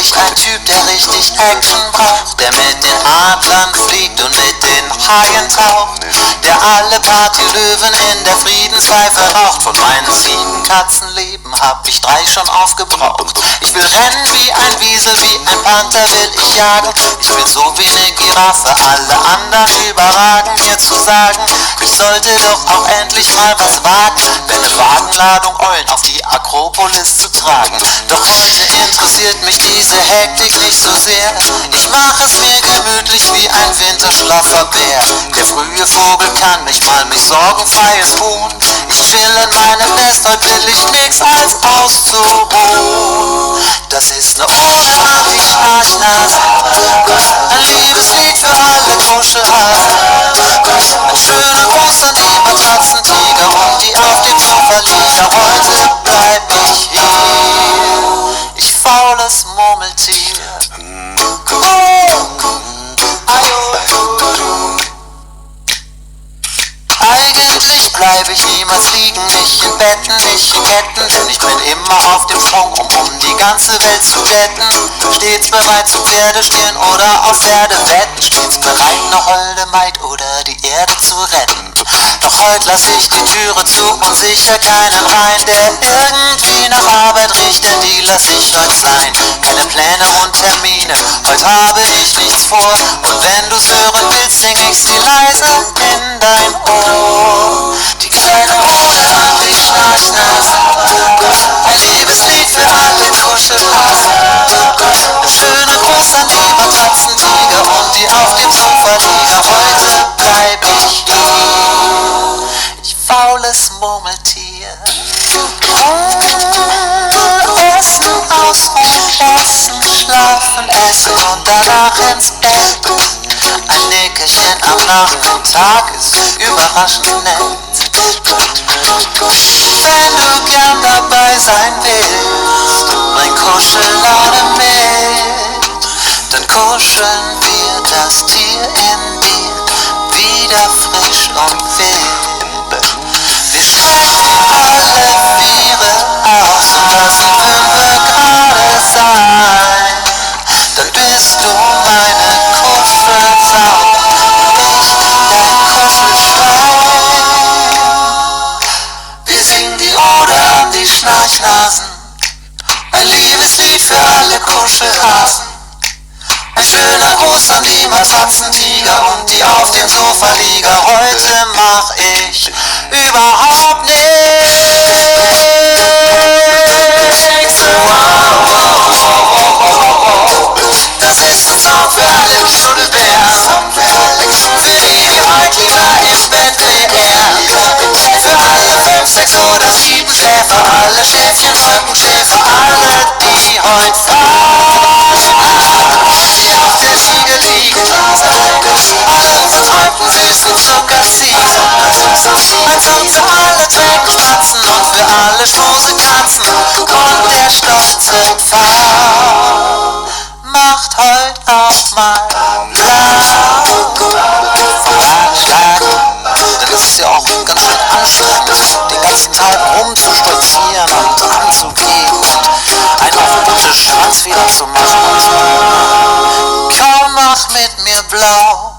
ich ein Typ, der richtig Action braucht, der mit den Adlern fliegt und mit den Haien taucht, der alle Partylöwen in der Friedenspfeife raucht. Von meinen 7 Katzenleben hab ich 3 schon aufgebraucht. Ich will rennen wie ein Wiesel, wie ein Panther will ich jagen. Ich will so wie eine Giraffe alle anderen überragen. Mir zu sagen, ich sollte doch auch endlich mal was wagen, wenn eine Wagenladung Eulen auf die Akropolis zu tragen. Doch heute interessiert mich diese Hektik nicht so sehr. Ich mach es mir gemütlich wie ein winterschlaffer Bär. Der frühe Vogel kann nicht mal mich sorgenfreies Huhn. Ich chill in meinem Nest, heute will ich nix als auszuruhen. Das ist ne Ode an die Schnarchnase, ein Liebeslied für alle Kuschelhasen. Ein schöner Gruß an die Matratzentiger und die auf dem Sofa liegen. Heute bleib ich hier, ich faules Murmeltier. Eigentlich bleib ich niemals liegen, nicht in Betten, nicht in Ketten, denn ich bin immer auf dem Sprung, um die ganze Welt zu jetten. Stets bereit zum Pferdestehen oder auf Pferde wetten, stets bereit, ne holde Maid oder die Erde zu retten. Doch heute lass ich die Türe zu und sicher keinen rein, der irgendwie nach Arbeit riecht, denn die lass ich heute sein. Keine Pläne und Termine, heute habe ich nichts vor, und wenn du's hören willst, sing ich's dir leise in dein Ohr. Die kleine Ode an die Schnarchnase, ein Liebeslied für alle Kuschelhasen. Ein schöner Gruß an die Matratzentiger und die auf dem Sofa liegen. Heute bleib ich hier, ich faules Murmeltier. Essen, ausruhen, essen, schlafen, essen und danach ins Bett. Ein Nickerchen am Nachmittag ist überraschend nett. Wenn du gern dabei sein willst, bring Kuschellade mit, dann kuscheln wir das Tier in dir wieder frisch und wild. Wir strecken alle Viere aus und lassen 5 gerade sein, dann bist du meine Kuschelzauber und ich dein Kuschelschwein. Wir singen die Ode an die Schnarchnasen, ein Liebeslied für alle Kuschelhasen. Ein schöner Gruß an die Matratzentiger und die auf dem Sofa liegen. Heute mach ich überhaupt nichts. Das ist ein Song für alle Knuddelbären, für die heute lieber im Bett wären. Für alle 5, 6 oder 7 Schläfer, alle Schäfchen, Wolkenschäfer, alle, die heute die auf der Liege liegen, alle verträumten süßen Zuckerziegen. Ein Song für alle Trägenspatzen und für alle Schmusekatzen, und der stolze Pfau macht heut auch mal blau. Denn das ist ja auch ganz schön anstrengend, den ganzen Tag rumzustolzieren und anzugehen und einen auf den bunte Schwanz wieder zu machen. Komm, mach mit mir blau.